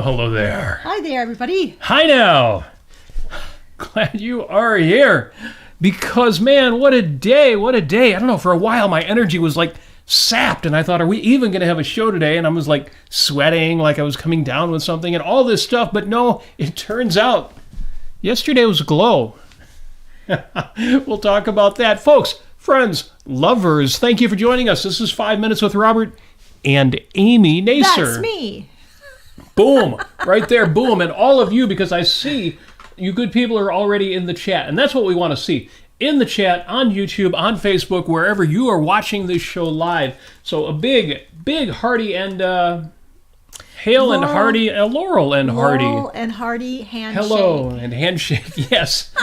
hello there. Hi there, everybody. Hi now. Glad you are here. Because, man, what a day, what a day. I don't know, for a while my energy was like sapped, and I thought, are we even going to have a show today? And I was like sweating, like I was coming down with something and all this stuff. But no, it turns out yesterday was a glow. We'll talk about that. Folks, friends, lovers, thank you for joining us. This is 5 Minutes with Robert and Amy Nasir. That's me. Boom. Right there, boom. And all of you, because I see you good people are already in the chat. And that's what we want to see. In the chat, on YouTube, on Facebook, wherever you are watching this show live. So a big, hearty and hail and hearty, Laurel and hearty. Laurel and hearty handshake. Hello and handshake, yes.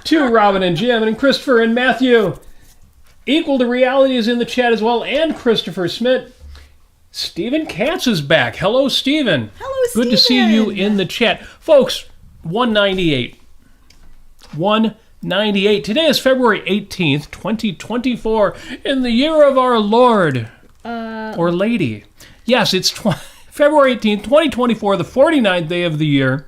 To Robin and Jim and Christopher and Matthew. Equal to Reality is in the chat as well, and Christopher Smith. Stephen Katz is back. Hello, Stephen. Hello, Stephen. Good to see you in the chat. Folks, 198. 198. Today is February 18th, 2024, in the year of our Lord. Or Lady. Yes, it's February 18th, 2024, the 49th day of the year.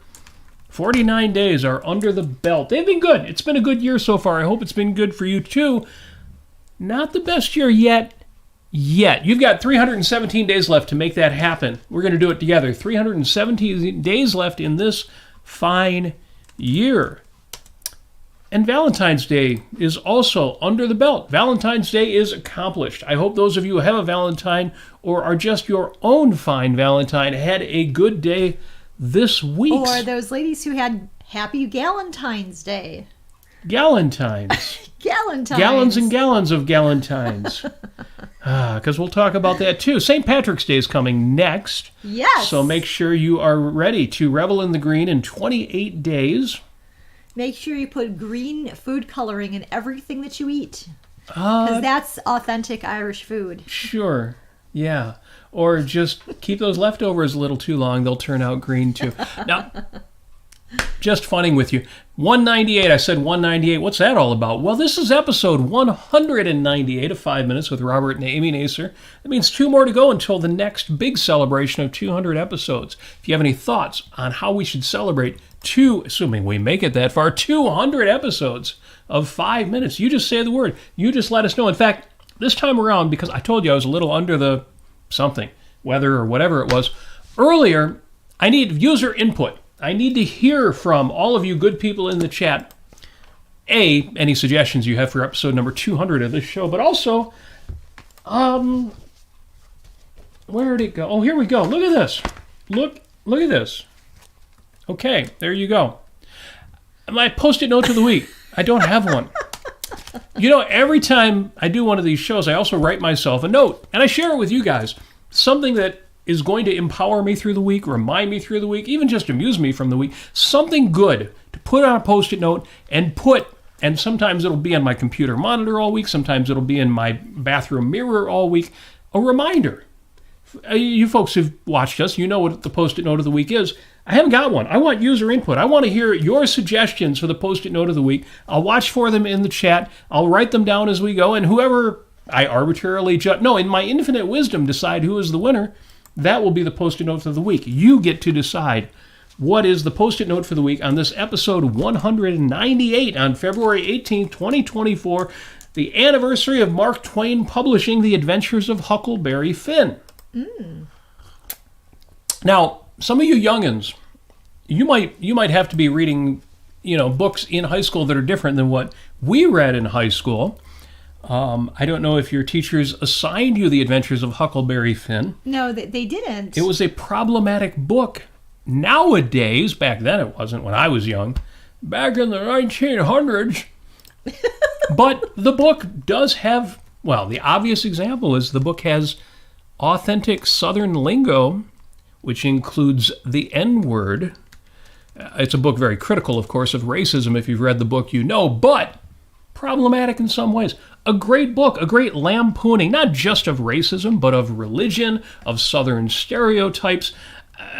49 days are under the belt. They've been good. It's been a good year so far. I hope it's been good for you, too. Not the best year yet. You've got 317 days left to make that happen. We're going to do it together. 317 days left in this fine year. And Valentine's Day is also under the belt. Valentine's Day is accomplished. I hope those of you who have a Valentine or are just your own fine Valentine had a good day this week. Or those ladies who had Happy Galentine's Day. Galentines. Galentines. Gallons and gallons of galentines. Because we'll talk about that too. St. Patrick's Day is coming next. Yes. So make sure you are ready to revel in the green in 28 days. Make sure you put green food coloring in everything that you eat. Because that's authentic Irish food. Sure. Yeah. Or just keep those leftovers a little too long. They'll turn out green too. Now, just funning with you. 198, I said 198. What's that all about? Well, this is episode 198 of 5 Minutes with Robert and Amy Nasir. That means 2 more to go until the next big celebration of 200 episodes. If you have any thoughts on how we should celebrate assuming we make it that far, 200 episodes of 5 Minutes, you just say the word. You just let us know. In fact, this time around, because I told you I was a little under the something, weather or whatever it was, earlier, I need user input. I need to hear from all of you good people in the chat, any suggestions you have for episode number 200 of this show, but also, where'd it go? Oh, here we go. Look at this. Look at this. Okay, there you go. My Post-it note of the week. I don't have one. You know, every time I do one of these shows, I also write myself a note, and I share it with you guys. Something that is going to empower me through the week, remind me through the week, even just amuse me from the week. Something good to put on a Post-it note and sometimes it'll be on my computer monitor all week, sometimes it'll be in my bathroom mirror all week. A reminder. You folks who've watched us, you know what the Post-it note of the week is. I haven't got one. I want user input. I want to hear your suggestions for the Post-it note of the week. I'll watch for them in the chat. I'll write them down as we go, and whoever I arbitrarily in my infinite wisdom, decide who is the winner. That will be the Post-it note for the week. You get to decide what is the Post-it note for the week on this episode 198 on February 18th, 2024, the anniversary of Mark Twain publishing The Adventures of Huckleberry Finn. Now, some of you youngins, you might have to be reading, books in high school that are different than what we read in high school. I don't know if your teachers assigned you The Adventures of Huckleberry Finn. No, they didn't. It was a problematic book. Nowadays, back then it wasn't when I was young, back in the 1900s. But the book does have, the obvious example is the book has authentic Southern lingo, which includes the N-word. It's a book very critical, of course, of racism. If you've read the book, you know, but problematic in some ways. A great book, a great lampooning, not just of racism, but of religion, of Southern stereotypes.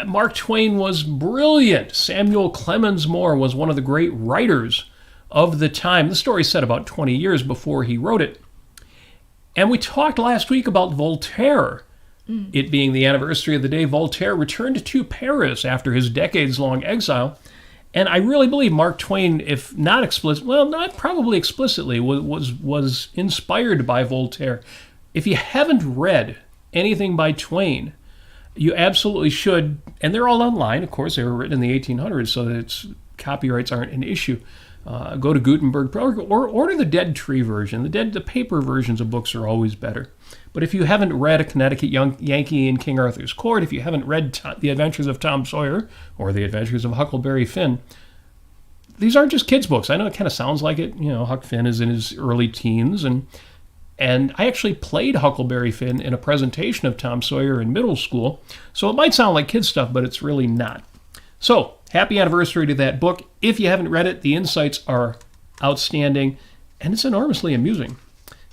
Mark Twain was brilliant. Samuel Clemens More was one of the great writers of the time. The story's set about 20 years before he wrote it. And we talked last week about Voltaire. It being the anniversary of the day Voltaire returned to Paris after his decades-long exile. And I really believe Mark Twain, if not explicit, well, not probably explicitly, was inspired by Voltaire. If you haven't read anything by Twain, you absolutely should, and they're all online. Of course, they were written in the 1800s, so that copyrights aren't an issue. Go to Gutenberg or order the Dead Tree version. The paper versions of books are always better. But if you haven't read A Connecticut Yankee in King Arthur's Court, if you haven't read The Adventures of Tom Sawyer or The Adventures of Huckleberry Finn, these aren't just kids' books. I know it kind of sounds like it. Huck Finn is in his early teens, and I actually played Huckleberry Finn in a presentation of Tom Sawyer in middle school, so it might sound like kids' stuff, but it's really not. So, happy anniversary to that book. If you haven't read it, the insights are outstanding, and it's enormously amusing.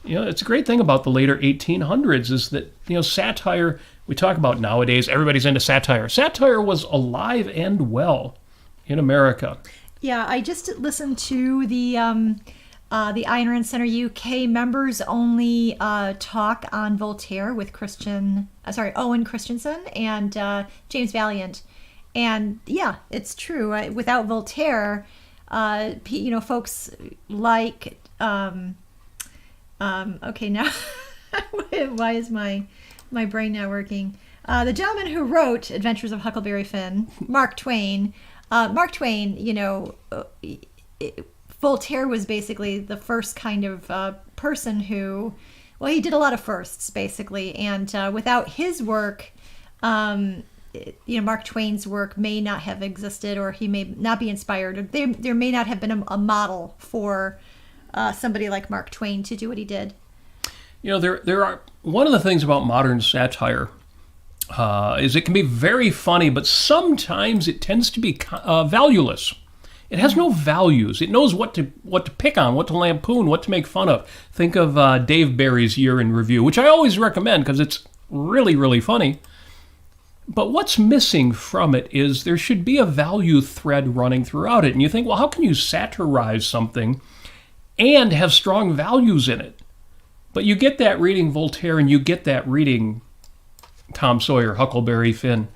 It's a great thing about the later 1800s is that, satire, we talk about nowadays, everybody's into satire. Satire was alive and well in America. Yeah, I just listened to the Ayn Rand Center UK members only talk on Voltaire with Owen Christensen and James Valiant. And yeah, it's true. Without Voltaire, folks like... okay, now why is my brain not working? The gentleman who wrote Adventures of Huckleberry Finn, Mark Twain. Voltaire was basically the first kind of person who, he did a lot of firsts basically, and without his work, Mark Twain's work may not have existed, or he may not be inspired, or there may not have been a model for somebody like Mark Twain to do what he did. There are one of the things about modern satire is it can be very funny, but sometimes it tends to be valueless. It has no values. It knows what to pick on, what to lampoon, what to make fun of. Think of Dave Barry's Year in Review, which I always recommend because it's really, really funny. But what's missing from it is there should be a value thread running throughout it. And you think, well, how can you satirize something and have strong values in it? But you get that reading Voltaire, and you get that reading Tom Sawyer, Huckleberry Finn,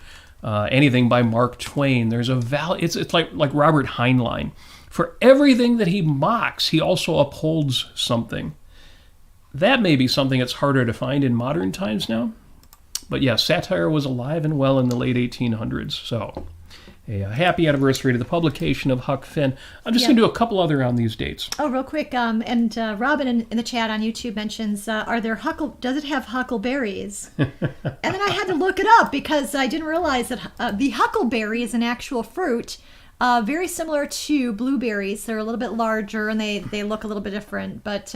anything by Mark Twain. There's a value. It's like Robert Heinlein. For everything that he mocks, he also upholds something. That may be something that's harder to find in modern times now. But yeah, satire was alive and well in the late 1800s. So a happy anniversary to the publication of Huck Finn. I'm just going to do a couple other on these dates. Oh, real quick. And Robin in the chat on YouTube mentions, does it have huckleberries? And then I had to look it up because I didn't realize that the huckleberry is an actual fruit, very similar to blueberries. They're a little bit larger and they look a little bit different. But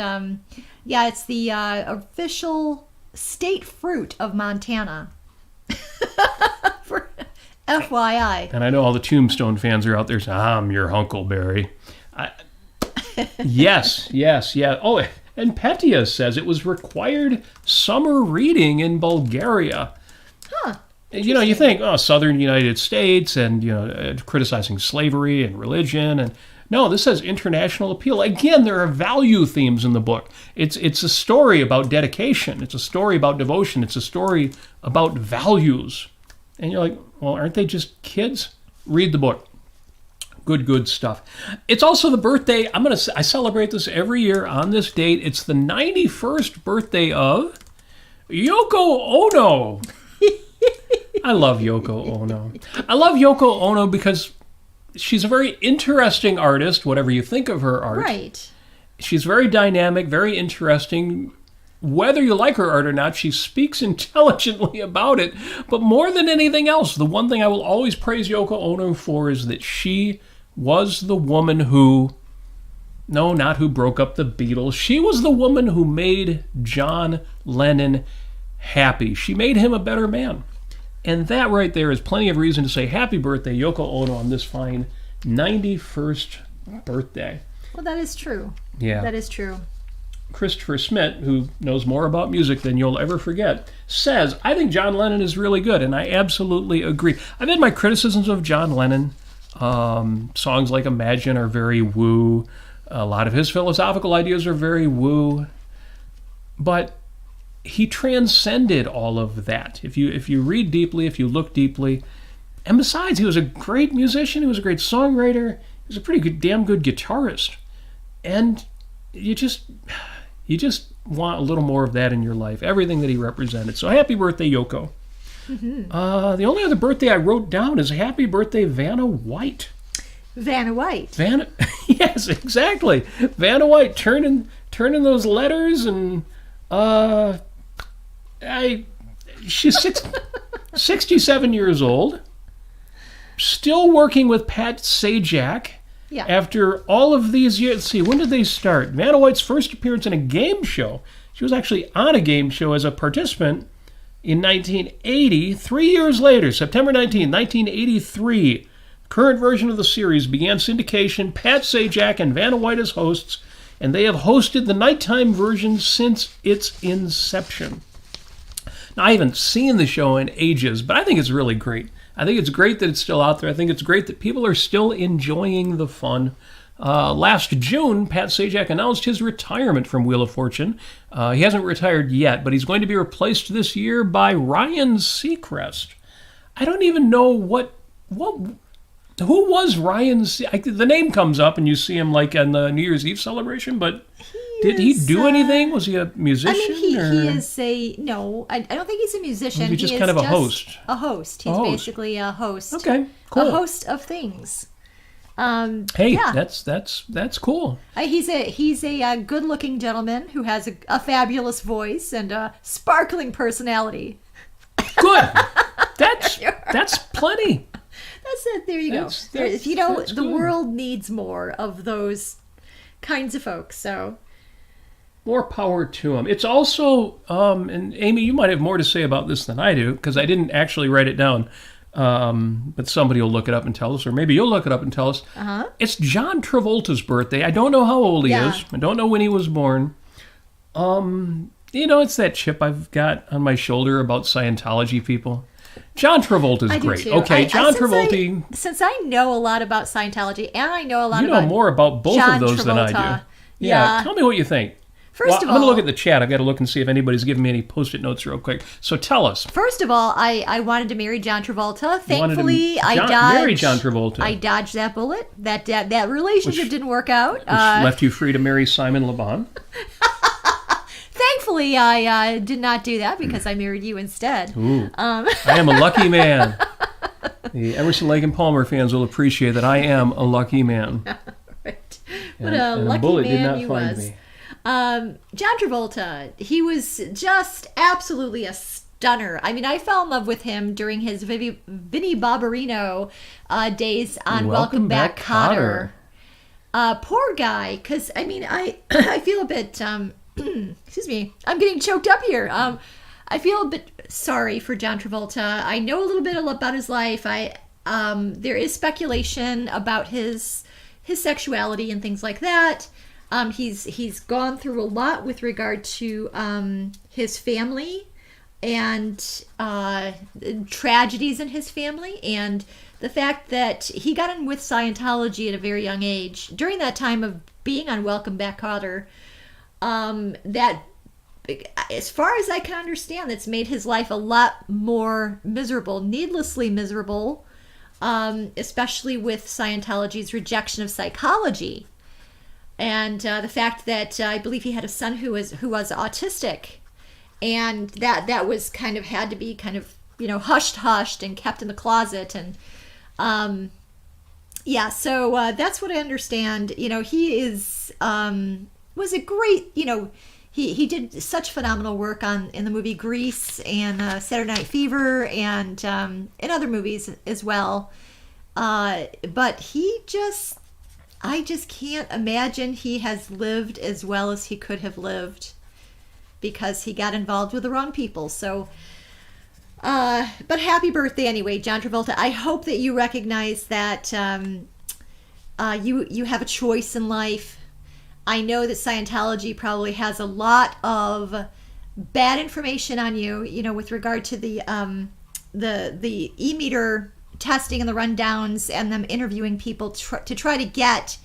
it's the official state fruit of Montana. For FYI. And I know all the Tombstone fans are out there saying, I'm your Huckleberry. Yes. Oh, and Petia says it was required summer reading in Bulgaria. Huh. You think, southern United States and, criticizing slavery and religion. And no, this says international appeal. Again, there are value themes in the book. It's a story about dedication. It's a story about devotion. It's a story about values. And you're like, well, aren't they just kids? Read the book. Good stuff. It's also the birthday. I celebrate this every year on this date. It's the 91st birthday of Yoko Ono. I love Yoko Ono. I love Yoko Ono because she's a very interesting artist, whatever you think of her art. Right. She's very dynamic, very interesting. Whether you like her art or not, she speaks intelligently about it. But more than anything else, the one thing I will always praise Yoko Ono for is that she was the woman who broke up the Beatles. She was the woman who made John Lennon happy. She made him a better man. And that right there is plenty of reason to say happy birthday, Yoko Ono, on this fine 91st birthday. Well, that is true. Yeah. That is true. Christopher Smith, who knows more about music than you'll ever forget, says, I think John Lennon is really good, and I absolutely agree. I've had my criticisms of John Lennon. Songs like Imagine are very woo. A lot of his philosophical ideas are very woo. But he transcended all of that. If you read deeply, if you look deeply, and besides, he was a great musician. He was a great songwriter. He was a pretty good, damn good guitarist. And you just want a little more of that in your life. Everything that he represented. So happy birthday, Yoko. Mm-hmm. The only other birthday I wrote down is happy birthday, Vanna White. Vanna White. Vanna, yes, exactly. Vanna White turning those letters, and she's 67 years old, still working with Pat Sajak. Yeah. After all of these years. Let's see, when did they start? Vanna White's first appearance in a game show. She was actually on a game show as a participant in 1980. 3 years later, September 19, 1983, current version of the series began syndication. Pat Sajak and Vanna White as hosts, and they have hosted the nighttime version since its inception. Now, I haven't seen the show in ages, but I think it's really great. I think it's great that it's still out there. I think it's great that people are still enjoying the fun. Last June, Pat Sajak announced his retirement from Wheel of Fortune. He hasn't retired yet, but he's going to be replaced this year by Ryan Seacrest. I don't even know who was Ryan. The name comes up, and you see him like on the New Year's Eve celebration, but did he do anything? Was he a musician? I mean, he is no, I don't think he's a musician. He's just kind of a host. A host. He's basically a host. Okay, cool. A host of things. Hey, yeah. that's cool. He's a good-looking gentleman who has a fabulous voice and a sparkling personality. Good. That's plenty. That's it. There you go. The world needs more of those kinds of folks. So more power to them. It's also, and Amy, you might have more to say about this than I do, because I didn't actually write it down. But somebody will look it up and tell us, or maybe you'll look it up and tell us. Uh-huh. It's John Travolta's birthday. I don't know how old he is. I don't know when he was born. It's that chip I've got on my shoulder about Scientology people. John Travolta's great. Okay, John Travolta. Since I know a lot about Scientology, and I know a lot about you know more about both John of those Travolta, than I do. Yeah, tell me what you think. First of all, I'm going to look at the chat. I've got to look and see if anybody's giving me any Post-it notes real quick. So tell us. First of all, I wanted to marry John Travolta. Thankfully, marry John Travolta. I dodged that bullet. That relationship didn't work out. Which left you free to marry Simon Le Bon. Thankfully, I did not do that because I married you instead. Ooh, I am a lucky man. The Emerson, Lake and Palmer fans will appreciate that I am a lucky man. Right. What a lucky man you was. John Travolta, he was just absolutely a stunner. I mean, I fell in love with him during his Vinnie Barbarino days on Welcome Back, Kotter. Poor guy, because, I mean, I feel a bit, excuse me, I'm getting choked up here. I feel a bit sorry for John Travolta. I know a little bit about his life. There is speculation about his sexuality and things like that. He's gone through a lot with regard to his family and tragedies in his family, and the fact that he got in with Scientology at a very young age during that time of being on Welcome Back, Kotter. That, as far as I can understand, that's made his life a lot more miserable, needlessly miserable, especially with Scientology's rejection of psychology. And the fact that I believe he had a son who was autistic, and that was kind of had to be kind of hushed and kept in the closet, and so that's what I understand. He is was a great he did such phenomenal work in the movie Grease and Saturday Night Fever and in other movies as well, but I just can't imagine he has lived as well as he could have lived because he got involved with the wrong people. So, but happy birthday anyway, John Travolta. I hope that you recognize that you have a choice in life. I know that Scientology probably has a lot of bad information on you, with regard to the e-meter testing and the rundowns and them interviewing people to try to get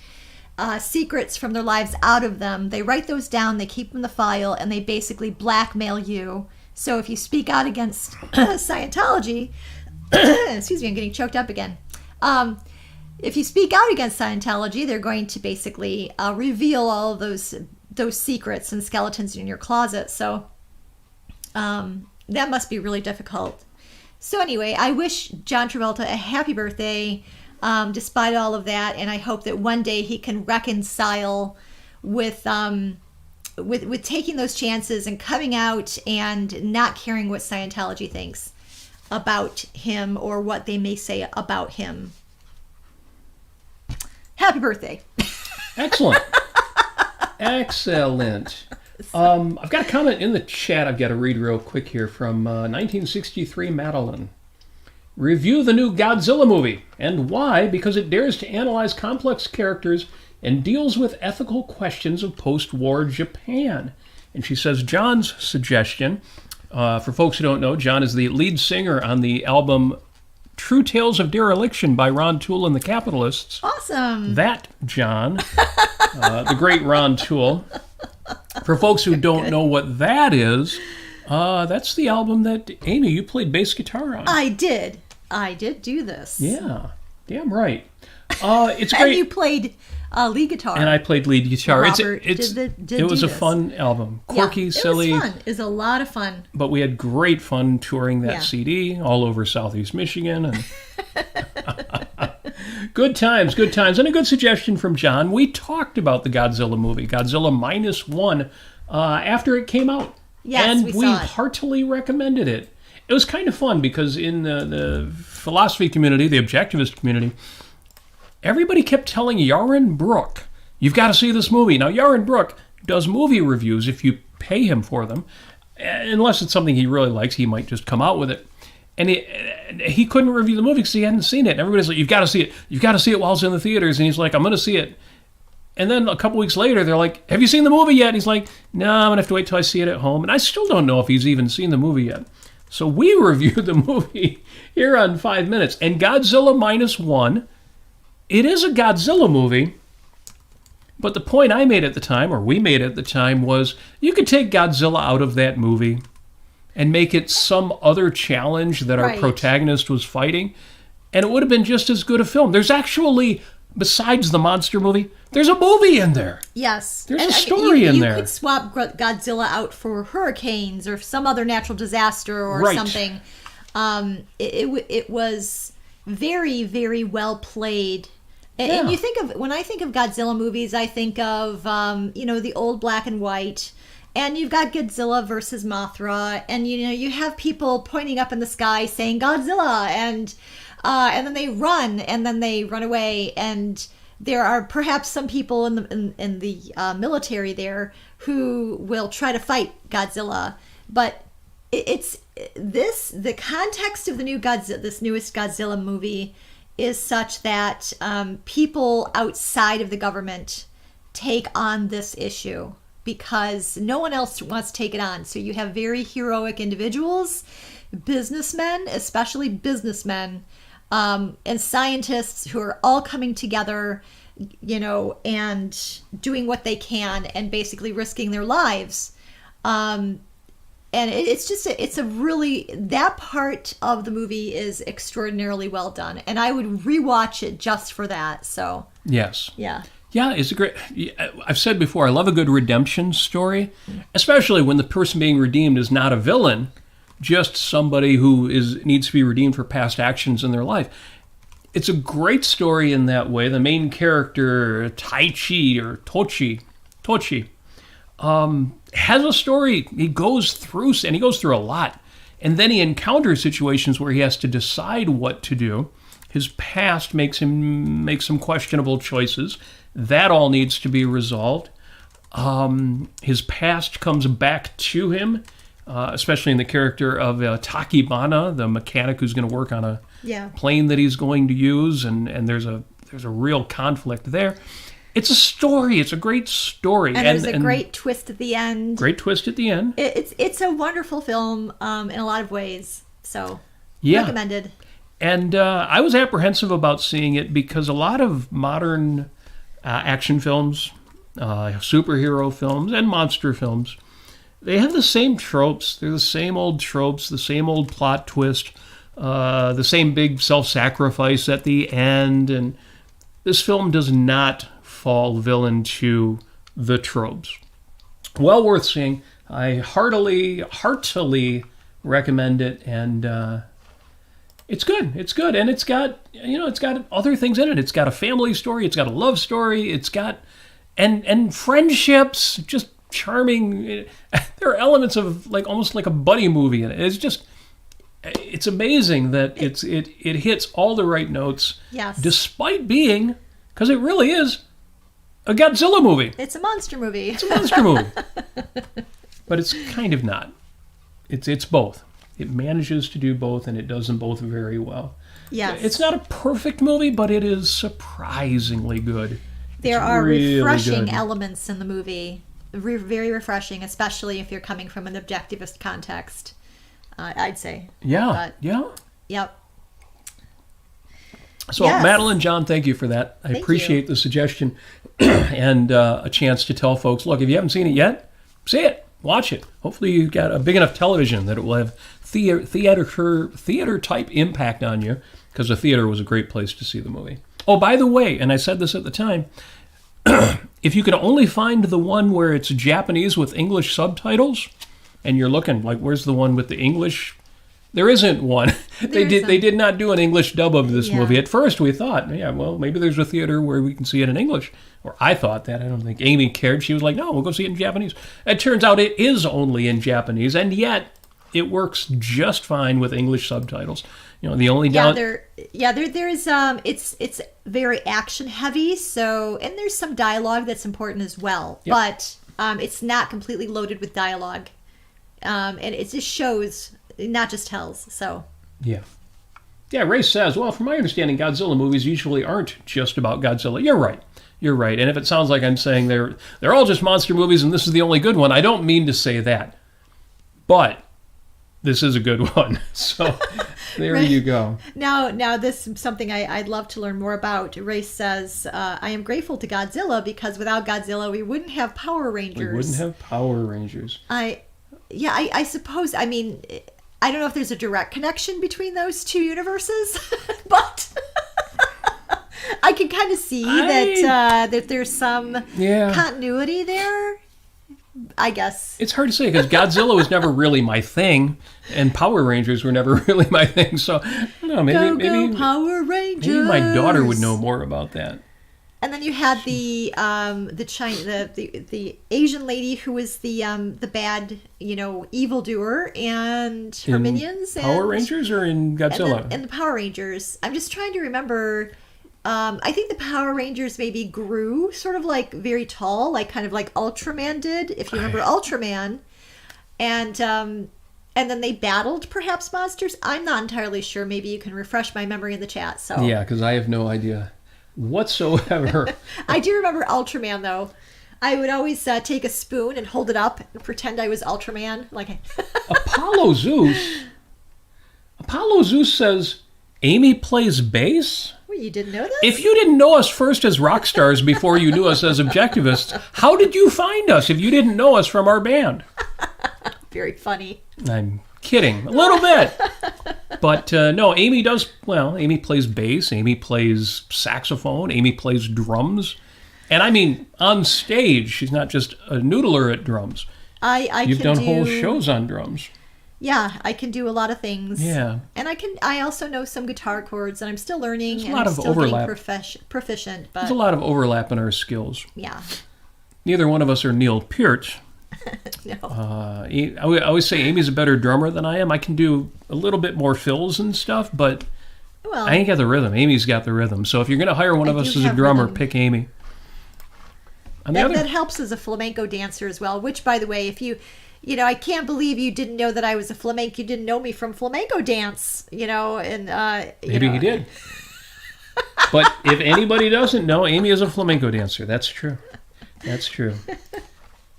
secrets from their lives out of them. They write those down, they keep them in the file, and they basically blackmail you. So if you speak out against Scientology, excuse me, I'm getting choked up again. If you speak out against Scientology, they're going to basically reveal all of those secrets and skeletons in your closet. So that must be really difficult. So anyway, I wish John Travolta a happy birthday, despite all of that, and I hope that one day he can reconcile with taking those chances and coming out and not caring what Scientology thinks about him or what they may say about him. Happy birthday. Excellent. Excellent. I've got a comment in the chat I've got to read real quick here from 1963 Madeline. Review the new Godzilla movie. And why? Because it dares to analyze complex characters and deals with ethical questions of post-war Japan. And she says John's suggestion, for folks who don't know, John is the lead singer on the album True Tales of Dereliction by Ron Toole and the Capitalists. Awesome. That John, the great Ron Toole. For folks who don't know what that is, that's the album that, Amy, you played bass guitar on. I did do this. Yeah, damn right. It's great. And you played lead guitar. And I played lead guitar. Robert It was a fun album. Quirky, silly. It was fun. It was a lot of fun. But we had great fun touring that CD all over Southeast Michigan. And good times. And a good suggestion from John. We talked about the Godzilla movie, Godzilla -1, after it came out. Yes, and we saw it. heartily recommended it. It was kind of fun because in the philosophy community, the objectivist community, everybody kept telling Yaron Brook, you've got to see this movie. Now, Yaron Brook does movie reviews if you pay him for them. Unless it's something he really likes, he might just come out with it. And he couldn't review the movie because he hadn't seen it. And everybody's like, you've got to see it. You've got to see it while it's in the theaters. And he's like, I'm going to see it. And then a couple weeks later, they're like, have you seen the movie yet? And he's like, no, I'm going to have to wait till I see it at home. And I still don't know if he's even seen the movie yet. So we reviewed the movie here on 5 Minutes. And Godzilla -1, it is a Godzilla movie. But the point I made at the time, or we made at the time, was you could take Godzilla out of that movie and make it some other challenge that our protagonist was fighting, and it would have been just as good a film. There's actually, besides the monster movie, there's a movie in there. Yes. There's a story in there. You could swap Godzilla out for hurricanes or some other natural disaster or something. It was very, very well played. And you think of, when I think of Godzilla movies, I think of, the old black and white. And you've got Godzilla versus Mothra, and you have people pointing up in the sky saying Godzilla, and then they run away, and there are perhaps some people in the military there who will try to fight Godzilla, but the context of the new Godzilla, this newest Godzilla movie, is such that people outside of the government take on this issue, because no one else wants to take it on. So you have very heroic individuals, businessmen, especially businessmen, and scientists who are all coming together, and doing what they can and basically risking their lives. And it's a really, that part of the movie is extraordinarily well done. And I would rewatch it just for that. So, yes. Yeah. Yeah, it's a great... I've said before, I love a good redemption story, especially when the person being redeemed is not a villain, just somebody who needs to be redeemed for past actions in their life. It's a great story in that way. The main character, Tochi, has a story. He goes through a lot, and then he encounters situations where he has to decide what to do. His past makes him make some questionable choices. That all needs to be resolved. His past comes back to him, especially in the character of Takibana, the mechanic who's going to work on a plane that he's going to use, and there's a real conflict there. It's a story. It's a great story. And there's a great twist at the end. Great twist at the end. It's a wonderful film in a lot of ways. So, recommended. And I was apprehensive about seeing it because a lot of modern action films, superhero films, and monster films. They have the same tropes. They're the same old tropes, the same old plot twist, the same big self-sacrifice at the end. And this film does not fall villain to the tropes. Well worth seeing. I heartily recommend it, and it's good. It's good, and it's got other things in it. It's got a family story. It's got a love story. It's got and friendships. Just charming. There are elements of almost like a buddy movie in it. It's amazing that it hits all the right notes. Yes. Despite being, because it really is, a Godzilla movie. It's a monster movie. It's a monster movie. But it's kind of not. It's both. It manages to do both, and it does them both very well. Yes. It's not a perfect movie, but it is surprisingly good. There are really refreshing good. elements in the movie. Very refreshing, especially if you're coming from an objectivist context, I'd say. Yeah, But, yeah. Yep. So, Yes. Madeline, John, thank you for that. I Thank appreciate the suggestion and a chance to tell folks, look, if you haven't seen it yet, see it, watch it. Hopefully you've got a big enough television that it will have theater-type impact on you, because the theater was a great place to see the movie. Oh, by the way, and I said this at the time, if you can only find the one where it's Japanese with English subtitles, and you're looking, where's the one with the English? There isn't one. They did not do an English dub of this movie. At first we thought, maybe there's a theater where we can see it in English. Or I thought that. I don't think Amy cared. She was like, no, we'll go see it in Japanese. It turns out it is only in Japanese, and yet it works just fine with English subtitles. The only there is it's very action heavy, and there's some dialogue that's important as well. Yep. But it's not completely loaded with dialogue. And it just shows, not just tells. So Yeah, Ray says, well, from my understanding, Godzilla movies usually aren't just about Godzilla. You're right. And if it sounds like I'm saying they're all just monster movies and this is the only good one, I don't mean to say that. But this is a good one. So there Right. you go. Now this is something I'd love to learn more about. Ray says, I am grateful to Godzilla because without Godzilla we wouldn't have Power Rangers. We wouldn't have Power Rangers. I suppose, I don't know if there's a direct connection between those two universes, but I can kind of see that there's some continuity there, I guess. It's hard to say because Godzilla was never really my thing, and Power Rangers were never really my thing. So I don't know. Maybe Power Rangers. Maybe my daughter would know more about that. And then you had the Asian lady who was the bad evildoer and her minions. Power Rangers or in Godzilla? And the Power Rangers. I'm just trying to remember. I think the Power Rangers maybe grew sort of very tall, kind of like Ultraman did, if you remember Ultraman. And then they battled perhaps monsters. I'm not entirely sure. Maybe you can refresh my memory in the chat. So yeah, because I have no idea whatsoever. I do remember Ultraman though. I would always take a spoon and hold it up and pretend I was Ultraman. Apollo Zeus says Amy plays bass? Well, you didn't know this? If you didn't know us first as rock stars before you knew us as objectivists, how did you find us if you didn't know us from our band? Very funny. I'm kidding. A little bit. But no, Amy does, Amy plays bass, Amy plays saxophone, Amy plays drums. And on stage, she's not just a noodler at drums. You've done whole shows on drums. Yeah, I can do a lot of things. Yeah. And I also know some guitar chords, and I'm still learning. There's a lot of overlap. Proficient. But There's a lot of overlap in our skills. Yeah. Neither one of us are Neil Peart. No. I always say Amy's a better drummer than I am. I can do a little bit more fills and stuff, but I ain't got the rhythm. Amy's got the rhythm. So if you're going to hire one of us as a drummer, pick Amy. That helps as a flamenco dancer as well, which, by the way, if I can't believe you didn't know that I was a flamenco. You didn't know me from flamenco dance, and maybe he did. But if anybody doesn't know, Amy is a flamenco dancer. That's true.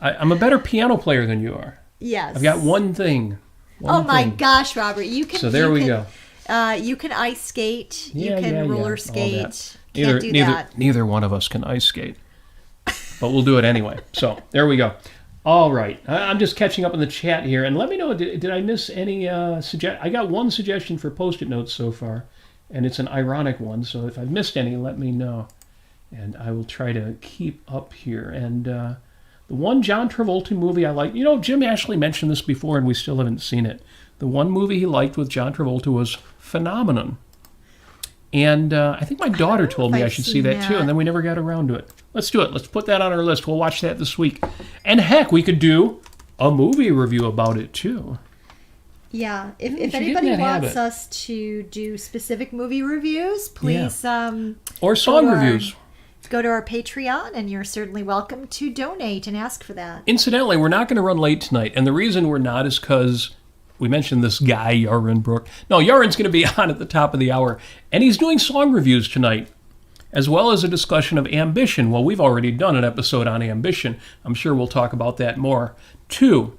I'm a better piano player than you are. Yes. I've got one thing. My gosh, Robert, you can. So there we go. You can ice skate. Yeah, you can roller all skate. that. Can't do that. Neither one of us can ice skate, but we'll do it anyway. So there we go. All right, I'm just catching up in the chat here, and let me know, did I miss any I got one suggestion for Post-it notes so far, and it's an ironic one, so if I've missed any, let me know, and I will try to keep up here. And the one John Travolta movie I like, Jim Ashley mentioned this before, and we still haven't seen it. The one movie he liked with John Travolta was Phenomenon. And I think my daughter told me I should see that too, and then we never got around to it. Let's do it. Let's put that on our list. We'll watch that this week. And heck, we could do a movie review about it too. Yeah. If anybody wants us to do specific movie reviews, please... or song reviews. Go to our Patreon, and you're certainly welcome to donate and ask for that. Incidentally, we're not going to run late tonight, and the reason we're not is because... we mentioned this guy, Yaron Brook. No, Yaron's going to be on at the top of the hour, and he's doing song reviews tonight, as well as a discussion of ambition. Well, we've already done an episode on ambition. I'm sure we'll talk about that more, too.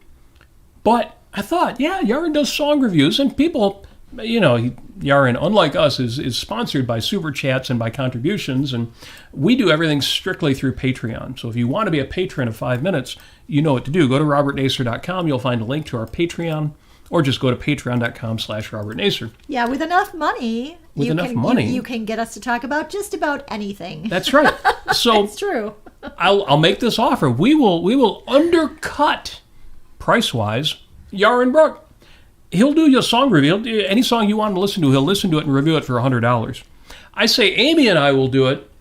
But I thought, Yaron does song reviews, and people, Yaron, unlike us, is sponsored by Super Chats and by contributions, and we do everything strictly through Patreon. So if you want to be a patron of 5 minutes, you know what to do. Go to robertnacer.com. You'll find a link to our Patreon. Or just go to patreon.com/Robert Nasir. Yeah, with enough money, you can get us to talk about just about anything. That's right. So it's true. I'll make this offer. We will undercut price-wise Yaron Brook. He'll do your song review. Any song you want to listen to, he'll listen to it and review it for $100. I say Amy and I will do it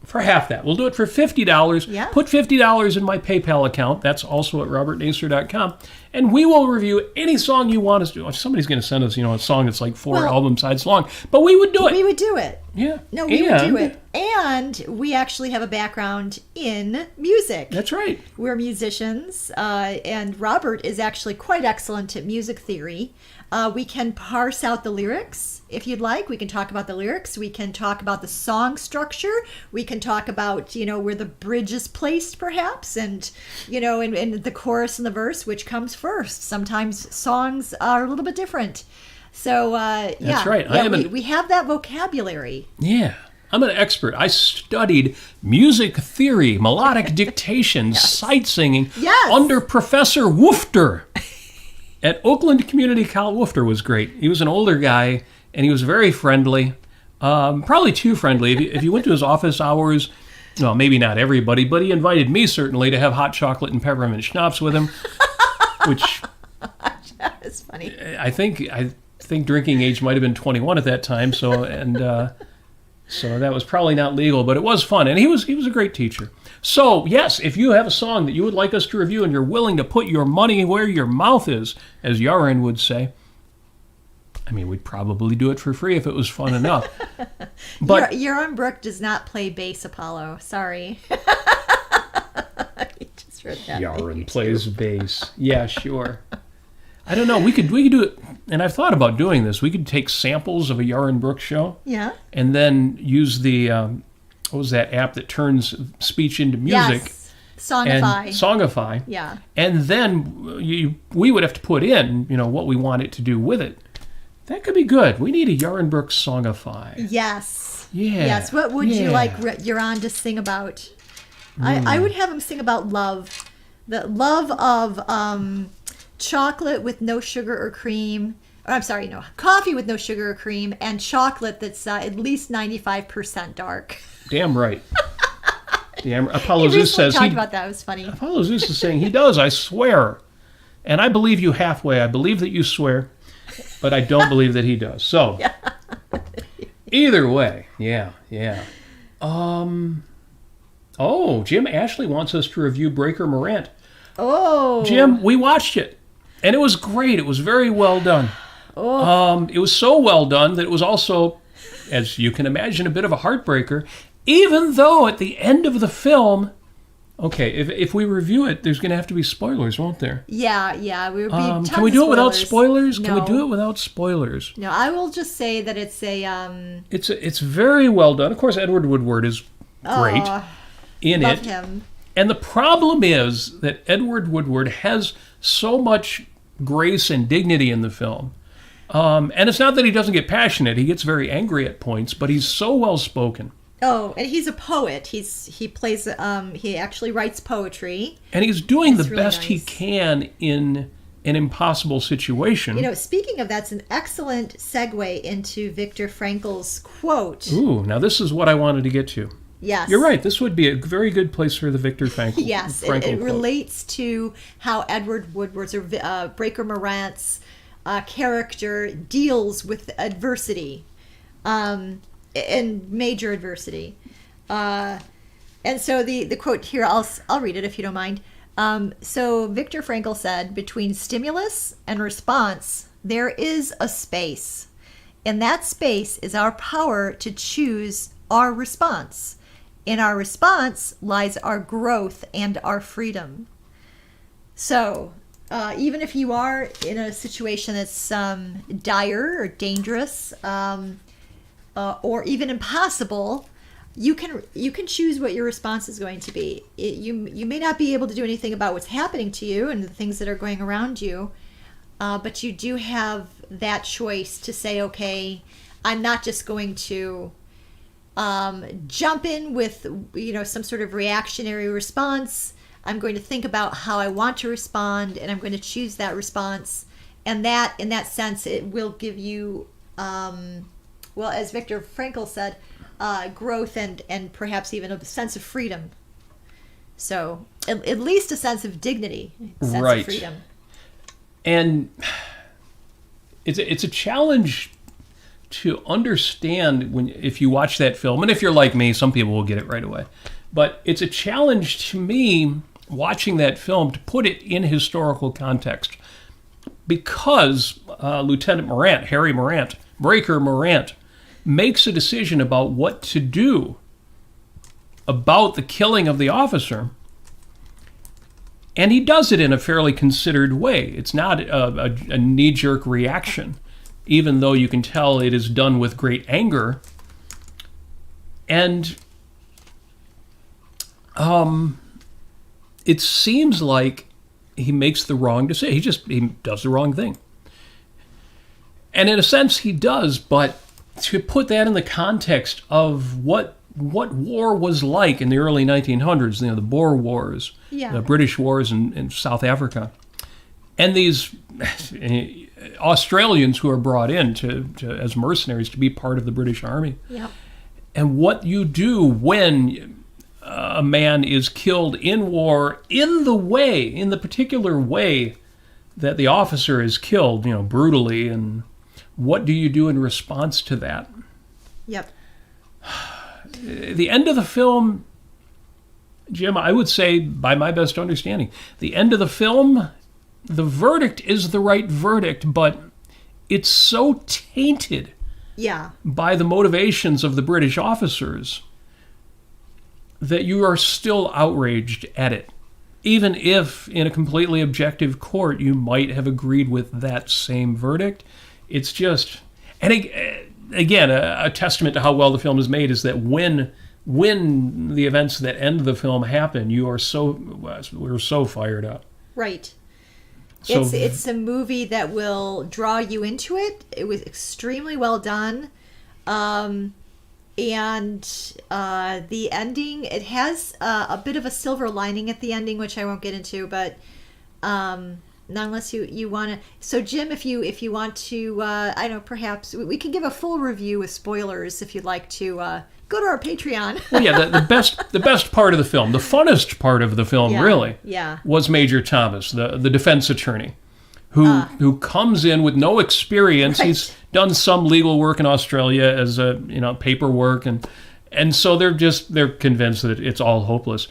for half that. We'll do it for $50. Yeah. Put $50 in my PayPal account. That's also at robertnacer.com. And we will review any song you want us to do. Somebody's going to send us, a song that's like 4 album sides long. But we would do it. We would do it. Yeah. No, we would do it. And we actually have a background in music. That's right. We're musicians, and Robert is actually quite excellent at music theory. We can parse out the lyrics, if you'd like. We can talk about the lyrics. We can talk about the song structure. We can talk about, where the bridge is placed, perhaps, and, and the chorus and the verse, which comes first. Sometimes songs are a little bit different. So, That's right. We have that vocabulary. Yeah. I'm an expert. I studied music theory, melodic dictation, sight singing under Professor Woofter at Oakland Community College. Woofter was great. He was an older guy, and he was very friendly, probably too friendly. If you went to his office hours, well, maybe not everybody, but he invited me certainly to have hot chocolate and peppermint schnapps with him, which that is funny. I think drinking age might have been 21 at that time, so that was probably not legal, but it was fun, and he was a great teacher. So, yes, if you have a song that you would like us to review and you're willing to put your money where your mouth is, as Yaron would say, we'd probably do it for free if it was fun enough. But Yaron Brook does not play bass, Apollo. Sorry. Just read that. Yaron plays bass. Yeah, sure. I don't know. We could do it, and I've thought about doing this. We could take samples of a Yaron Brook show, and then use the what was that app that turns speech into music? Yes, Songify. Yeah. And then we would have to put in, what we want it to do with it. That could be good. We need a Yaron Brook Songify. Yes. Yeah. Yes. What would you like Yaron to sing about? I would have him sing about love, the love of chocolate with no sugar or cream. Or I'm sorry, no, coffee with no sugar or cream, and chocolate that's at least 95% dark. Damn right. Apollo Zeus says talked about that. It was funny. Apollo Zeus is saying he does. I swear, and I believe you halfway. I believe that you swear, but I don't believe that he does. So, either way, yeah. Oh, Jim Ashley wants us to review Breaker Morant. Oh, Jim, we watched it, and it was great. It was very well done. Oh, it was so well done that it was also, as you can imagine, a bit of a heartbreaker. Even though at the end of the film, okay, if we review it, there's going to have to be spoilers, won't there? Yeah, we would be. Can we do it without spoilers? No. Can we do it without spoilers? No, I will just say that it's a. It's very well done. Of course, Edward Woodward is great in love it. Him. And the problem is that Edward Woodward has so much grace and dignity in the film. And it's not that he doesn't get passionate. He gets very angry at points, but he's so well spoken. Oh, and he's a poet. He actually writes poetry. And he's doing the really best he nice. can in an impossible situation. You know, speaking of that's an excellent segue into Viktor Frankl's quote. Ooh, now this is what I wanted to get to. Yes. You're right. This would be a very good place for the Viktor Frankl. Yes, Frankl it quote. relates to how Edward Woodward's or Breaker Morant's character deals with adversity, and major adversity. And so the quote here, I'll read it if you don't mind. So Viktor Frankl said, between stimulus and response, there is a space. In that space is our power to choose our response. In our response lies our growth and our freedom. So, even if you are in a situation that's dire or dangerous, or even impossible, you can choose what your response is going to be. You may not be able to do anything about what's happening to you and the things that are going around you, but you do have that choice to say, okay, I'm not just going to jump in with some sort of reactionary response. I'm going to think about how I want to respond, and I'm going to choose that response. And that, in that sense, it will give you, well, as Viktor Frankl said, growth and perhaps even a sense of freedom. So at least a sense of dignity, a sense Right. of freedom. And it's a challenge to understand if you watch that film, and if you're like me, some people will get it right away. But it's a challenge to me watching that film to put it in historical context, because Lieutenant Morant, Harry Morant, Breaker Morant, makes a decision about what to do about the killing of the officer. And he does it in a fairly considered way. It's not a knee-jerk reaction, even though you can tell it is done with great anger. And it seems like he makes the wrong decision. He does the wrong thing. And in a sense, he does, but to put that in the context of what war was like in the early 1900s, the Boer Wars, the British wars in South Africa, and these Australians who are brought in to as mercenaries to be part of the British Army, and what you do when a man is killed in war in the particular way that the officer is killed, brutally, and what do you do in response to that? Yep. The end of the film, Jim, I would say, by my best understanding, the end of the film, the verdict is the right verdict, but it's so tainted by the motivations of the British officers that you are still outraged at it. Even if, in a completely objective court, you might have agreed with that same verdict. It's just... And again, a testament to how well the film is made is that when the events that end the film happen, we're so fired up. Right. So, it's a movie that will draw you into it. It was extremely well done. And the ending, it has a bit of a silver lining at the ending, which I won't get into, but not unless you want to. So Jim, if you want to, I don't know, perhaps we can give a full review with spoilers if you'd like to go to our Patreon. Well, yeah, the best part of the film, the funnest part of the film, really, was Major Thomas, the defense attorney, who comes in with no experience. Right. He's done some legal work in Australia as paperwork, and so they're convinced that it's all hopeless.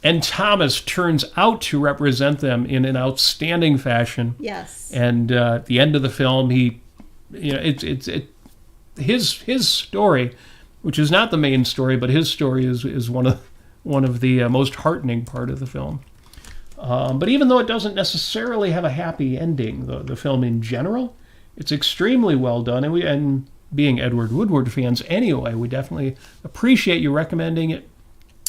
And Thomas turns out to represent them in an outstanding fashion. Yes. And at the end of the film, his story, which is not the main story, but his story is one of the most heartening part of the film. But even though it doesn't necessarily have a happy ending, the film in general, it's extremely well done. And being Edward Woodward fans anyway, we definitely appreciate you recommending it.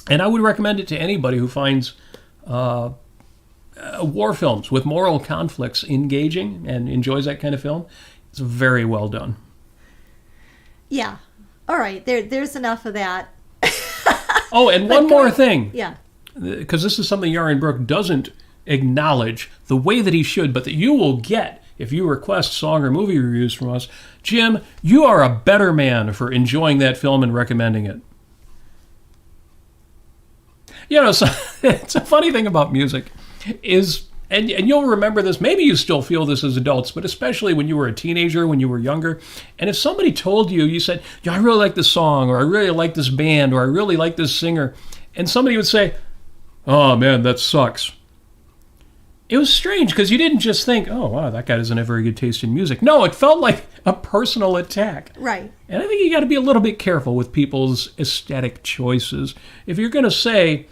And I would recommend it to anybody who finds war films with moral conflicts engaging and enjoys that kind of film. It's very well done. Yeah. All right. There's enough of that. Oh, and one more thing. Yeah. Because this is something Yaron Brook doesn't acknowledge the way that he should, but that you will get if you request song or movie reviews from us. Jim, you are a better man for enjoying that film and recommending it. You know, so, it's a funny thing about music is, and you'll remember this, maybe you still feel this as adults, but especially when you were a teenager, when you were younger, and if somebody told you, you said, yeah, I really like this song, or I really like this band, or I really like this singer, and somebody would say, oh man, that sucks. It was strange because you didn't just think, oh wow, that guy doesn't have very good taste in music. No, it felt like a personal attack. Right. And I think you got to be a little bit careful with people's aesthetic choices. If you're going to say,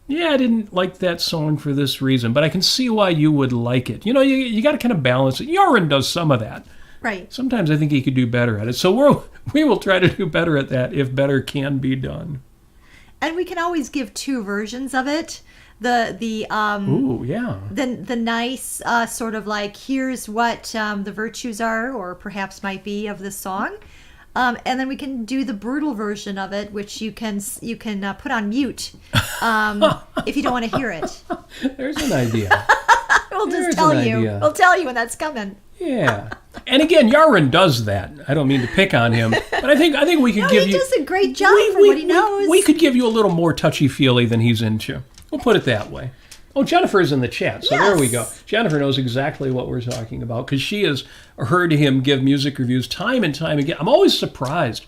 yeah, I didn't like that song for this reason, but I can see why you would like it. You know, you got to kind of balance it. Yaron does some of that. Right. Sometimes I think he could do better at it. So we will try to do better at that if better can be done. And we can always give two versions of it. The nice sort of like, here's what the virtues are, or perhaps might be, of the song. And then we can do the brutal version of it, which you can put on mute if you don't want to hear it. There's an idea. We'll just tell you. We'll tell you when that's coming. Yeah. And again, Yaron does that. I don't mean to pick on him, but I think we could give you... He does a great job for what he knows. We could give you a little more touchy-feely than he's into. We'll put it that way. Oh, Jennifer's in the chat, so There we go. Jennifer knows exactly what we're talking about because she has heard him give music reviews time and time again. I'm always surprised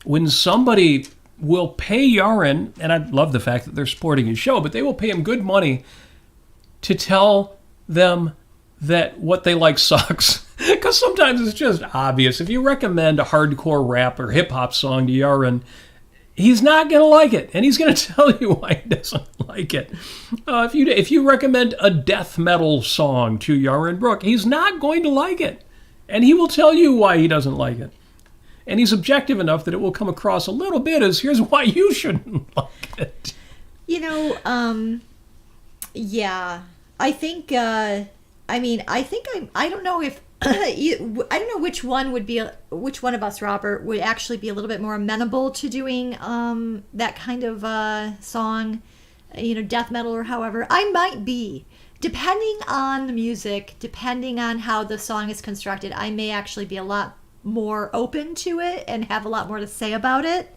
when somebody will pay Yaron, and I love the fact that they're supporting his show, but they will pay him good money to tell them that what they like sucks. Because sometimes it's just obvious. If you recommend a hardcore rap or hip-hop song to Yaron, he's not going to like it, and he's going to tell you why he doesn't like it. If you recommend a death metal song to Yaron Brook, he's not going to like it, and he will tell you why he doesn't like it. And he's objective enough that it will come across a little bit as, here's why you shouldn't like it. You know, yeah, I think, I don't know if, I don't know which one of us, Robert, would actually be a little bit more amenable to doing that kind of song, death metal or however. I might be. Depending on the music, depending on how the song is constructed, I may actually be a lot more open to it and have a lot more to say about it.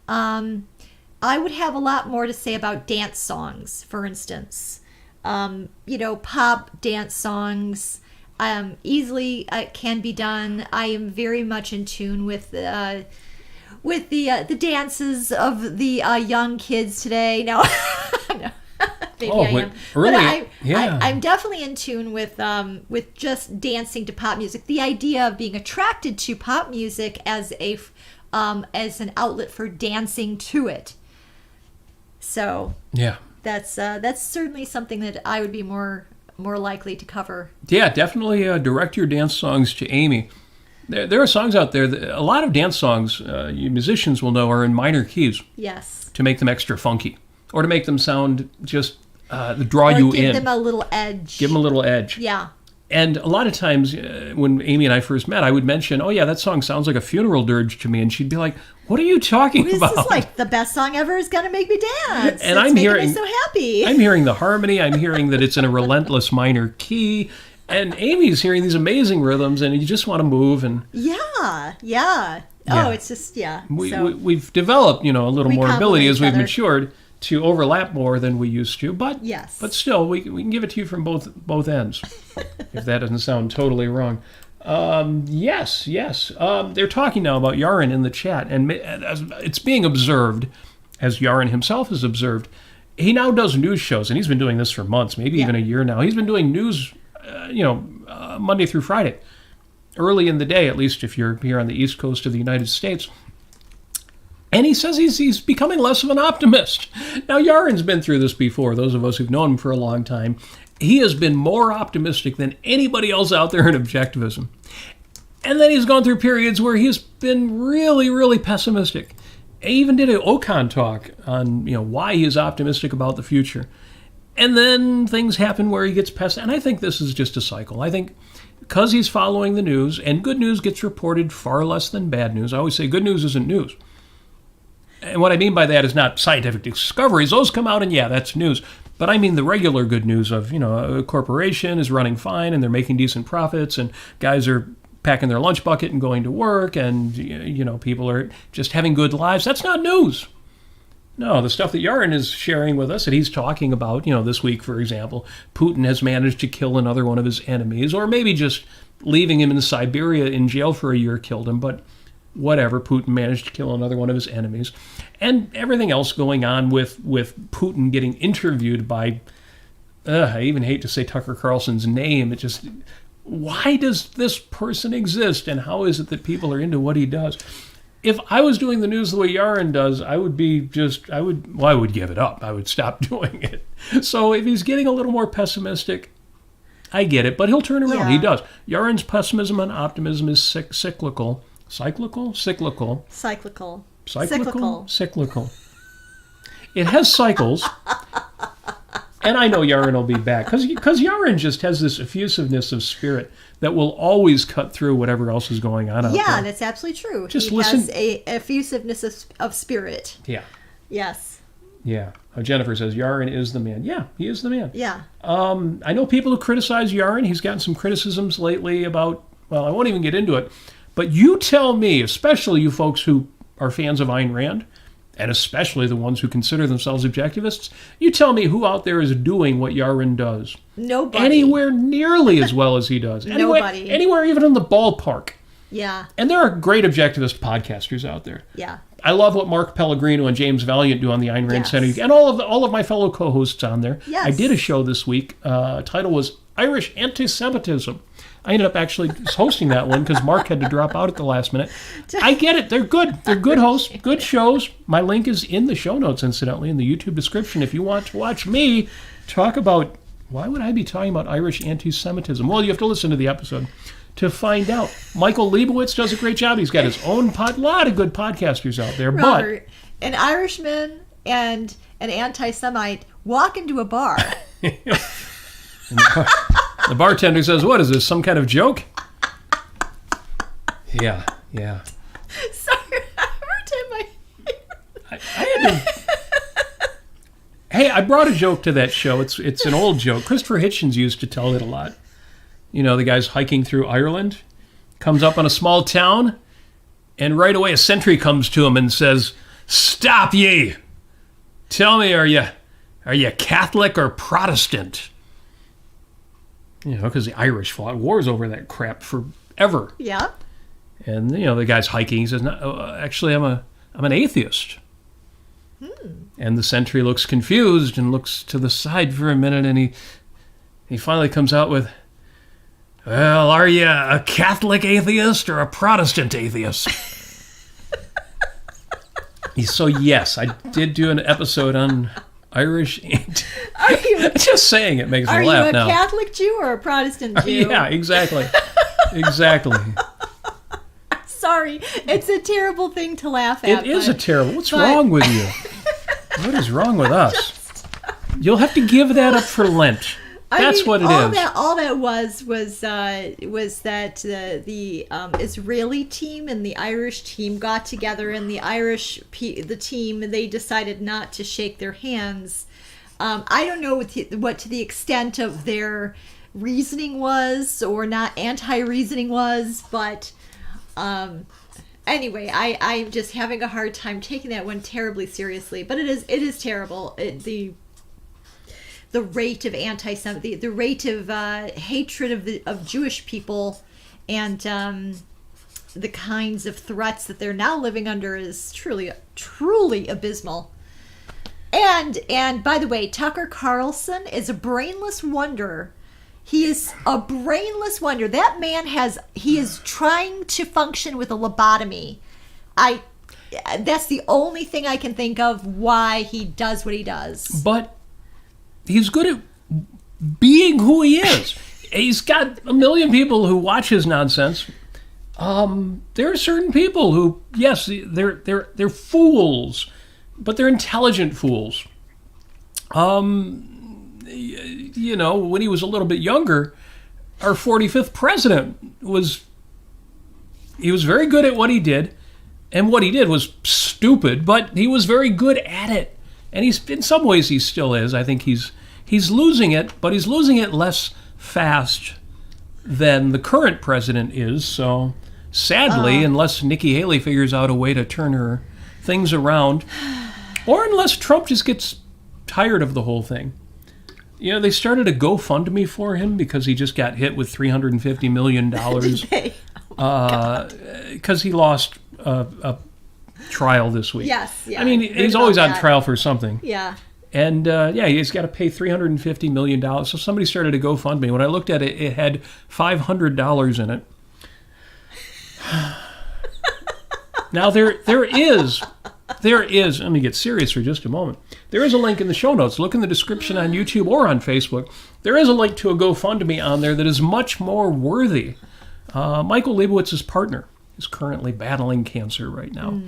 I would have a lot more to say about dance songs, for instance. Pop dance songs. Easily can be done. I am very much in tune with the dances of the young kids today. No, no. Maybe I am. Really? But I'm definitely in tune with just dancing to pop music. The idea of being attracted to pop music as an outlet for dancing to it. So yeah, that's certainly something that I would be more likely to cover. Yeah, definitely direct your dance songs to Amy. There are songs out there, a lot of dance songs you musicians will know are in minor keys. Yes. To make them extra funky. Or to make them sound just draw you in. Give them a little edge. Give them a little edge. Yeah. And a lot of times when Amy and I first met, I would mention, oh yeah, that song sounds like a funeral dirge to me. And she'd be like, what are you talking about? This is like the best song ever is going to make me dance. And it's making me so happy. I'm hearing the harmony. I'm hearing that it's in a relentless minor key. And Amy's hearing these amazing rhythms, and you just want to move. And Yeah. Oh, it's just, we've developed, a little more ability as we've matured to overlap more than we used to. But yes. But still, we can give it to you from both ends, if that doesn't sound totally wrong. Yes. They're talking now about Yaron in the chat, and it's being observed, as Yaron himself has observed. He now does news shows, and he's been doing this for months, maybe even a year now. He's been doing news, Monday through Friday, early in the day, at least if you're here on the East Coast of the United States. And he says he's becoming less of an optimist. Now, Yaron's been through this before, those of us who've known him for a long time. He has been more optimistic than anybody else out there in Objectivism. And then he's gone through periods where he's been really, really pessimistic. He even did an Ocon talk on why he is optimistic about the future. And then things happen where he gets pessimistic. And I think this is just a cycle. I think because he's following the news, and good news gets reported far less than bad news. I always say good news isn't news. And what I mean by that is not scientific discoveries. Those come out and yeah, that's news. But I mean the regular good news of, a corporation is running fine and they're making decent profits and guys are packing their lunch bucket and going to work and, people are just having good lives. That's not news. No, the stuff that Yaron is sharing with us that he's talking about, this week, for example, Putin has managed to kill another one of his enemies, or maybe just leaving him in Siberia in jail for a year killed him, but whatever, Putin managed to kill another one of his enemies. And everything else going on with Putin getting interviewed by, I even hate to say Tucker Carlson's name, it just, why does this person exist, and how is it that people are into what he does? If I was doing the news the way Yaron does, I would give it up. I would stop doing it. So if he's getting a little more pessimistic, I get it, but he'll turn around. Yeah. He does. Yaron's pessimism and optimism is cyclical. Cyclical? Cyclical. Cyclical. Cyclical? Cyclical. It has cycles. And I know Yaron will be back. Because Yaron just has this effusiveness of spirit that will always cut through whatever else is going on out there. Yeah, that's absolutely true. Just he listen. Has a effusiveness of spirit. Yeah. Yes. Yeah. Jennifer says, Yaron is the man. Yeah, he is the man. Yeah. I know people who criticize Yaron. He's gotten some criticisms lately about, well, I won't even get into it. But you tell me, especially you folks who are fans of Ayn Rand, and especially the ones who consider themselves objectivists, you tell me who out there is doing what Yaron does. Nobody. Anywhere nearly as well as he does. Nobody. Anywhere even in the ballpark. Yeah. And there are great objectivist podcasters out there. Yeah. I love what Mark Pellegrino and James Valiant do on the Ayn Rand Center. And all of my fellow co-hosts on there. Yes. I did a show this week. Title was Irish Antisemitism. I ended up actually hosting that one because Mark had to drop out at the last minute. I get it. They're good. They're good hosts, good shows. My link is in the show notes, incidentally, in the YouTube description. If you want to watch me talk about, why would I be talking about Irish anti-Semitism? Well, you have to listen to the episode to find out. Michael Leibowitz does a great job. He's got his own lot of good podcasters out there. Robert, an Irishman and an anti-Semite walk into a bar. The bartender says, what is this, some kind of joke? Yeah. Sorry, I had to... Hey, I brought a joke to that show. It's an old joke. Christopher Hitchens used to tell it a lot. The guy's hiking through Ireland, comes up on a small town, and right away a sentry comes to him and says, "Stop ye! Tell me, are you Catholic or Protestant?" Because the Irish fought wars over that crap forever. Yeah. And the guy's hiking. He says, "No, actually, I'm an atheist." And the sentry looks confused and looks to the side for a minute, and he finally comes out with, "Well, are you a Catholic atheist or a Protestant atheist?" So yes, I did do an episode on Irish. Just saying it makes me laugh now. Are you a Catholic Jew or a Protestant Jew? Yeah, exactly. Exactly. Sorry, it's a terrible thing to laugh at. It is a terrible. What's wrong with you? What is wrong with us? You'll have to give that up for Lent. That's what it is. All that was that the Israeli team and the Irish team got together, and the team, they decided not to shake their hands. I don't know what to the extent of their reasoning was, or not anti-reasoning was, but anyway, I'm just having a hard time taking that one terribly seriously. But it is terrible. The rate of anti-Semitism, the rate of hatred of Jewish people, and the kinds of threats that they're now living under is truly abysmal. And by the way, Tucker Carlson is a brainless wonder. He is a brainless wonder. That man he is trying to function with a lobotomy. That's the only thing I can think of why he does what he does. But he's good at being who he is. He's got a million people who watch his nonsense. There are certain people who, yes, they're fools, but they're intelligent fools. When he was a little bit younger, our 45th president was very good at what he did, And what he did was stupid, but he was very good at it. And he's, in some ways, he still is. I think he's losing it, but he's losing it less fast than the current president is. So sadly, unless Nikki Haley figures out a way to turn her things around, or unless Trump just gets tired of the whole thing. You know, they started a GoFundMe for him because he just got hit with $350 million because he lost a trial this week. Yes, yeah. I mean, he's always on trial for something. Yeah. And, he's got to pay $350 million. So somebody started a GoFundMe. When I looked at it, it had $500 in it. Now, there is, let me get serious for just a moment. There is a link in the show notes. Look in the description on YouTube or on Facebook. There is a link to a GoFundMe on there that is much more worthy. Michael Leibowitz's partner is currently battling cancer right now.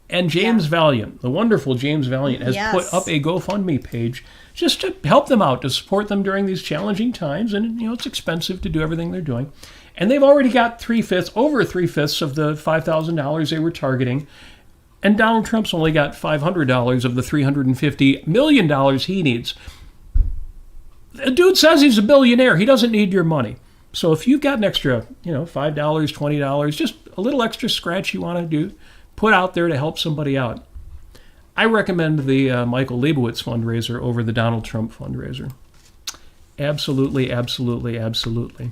And James Valiant, the wonderful James Valiant, has put up a GoFundMe page just to help them out, to support them during these challenging times. And, it's expensive to do everything they're doing. And they've already got over three-fifths of the $5,000 they were targeting. And Donald Trump's only got $500 of the $350 million he needs. The dude says he's a billionaire. He doesn't need your money. So if you've got an extra, $5, $20, just a little extra scratch you want to do, put out there to help somebody out. I recommend the Michael Leibowitz fundraiser over the Donald Trump fundraiser. Absolutely, absolutely, absolutely.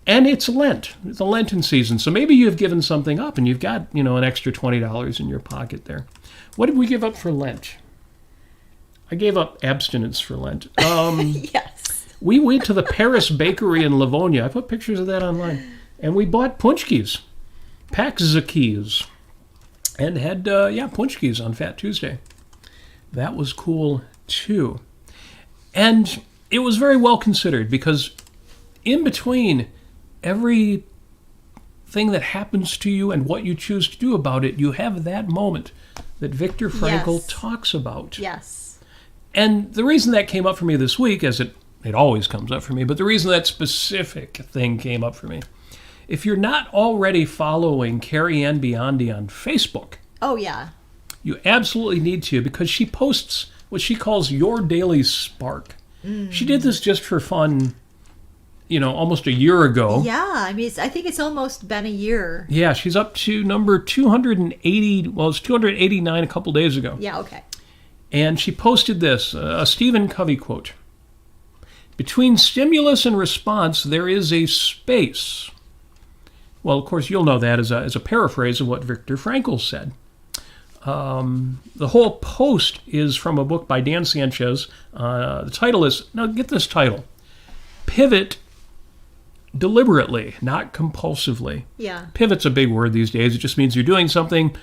And it's Lent. It's a Lenten season. So maybe you've given something up and you've got, an extra $20 in your pocket there. What did we give up for Lent? I gave up abstinence for Lent. Yes. We went to the Paris Bakery in Livonia. I put pictures of that online. And we bought punchkis, paczakis, and had, punchkis on Fat Tuesday. That was cool, too. And it was very well considered because in between every thing that happens to you and what you choose to do about it, you have that moment that Viktor Frankl talks about. Yes. And the reason that came up for me this week, as it always comes up for me, but the reason that specific thing came up for me, if you're not already following Carrie-Ann Biondi on Facebook, you absolutely need to, because she posts what she calls Your Daily Spark. She did this just for fun, almost a year ago. Yeah, I think it's almost been a year. Yeah, she's up to number 280. Well, it's 289 a couple days ago. Yeah, okay. And she posted this, a Stephen Covey quote. Between stimulus and response, there is a space. Well, of course, you'll know that as a paraphrase of what Viktor Frankl said. The whole post is from a book by Dan Sanchez. The title is, now get this title, Pivot Deliberately, Not Compulsively. Yeah. Pivot's a big word these days. It just means you're doing something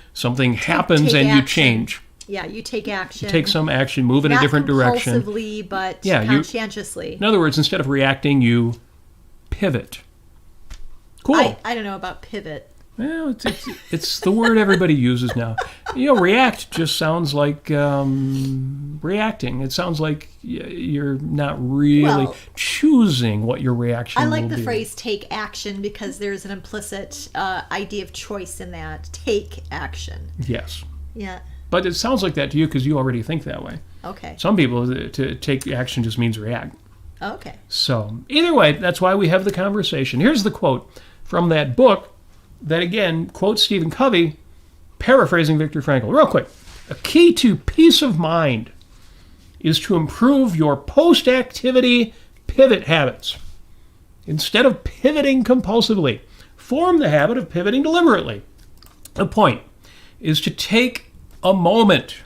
happens, and you change. Yeah, you take action. You take some action, move in a different direction. Not compulsively, but conscientiously. In other words, instead of reacting, you pivot. Cool. I don't know about pivot. Well, it's the word everybody uses now. React just sounds like reacting. It sounds like you're not really choosing what your reaction will be. I like the phrase take action because there's an implicit idea of choice in that. Take action. Yes. Yeah. But it sounds like that to you because you already think that way. Okay. Some people, to take action just means react. Okay. So, either way, that's why we have the conversation. Here's the quote from that book that, again, quotes Stephen Covey, paraphrasing Viktor Frankl. Real quick. A key to peace of mind is to improve your post-activity pivot habits. Instead of pivoting compulsively, form the habit of pivoting deliberately. The point is to take a moment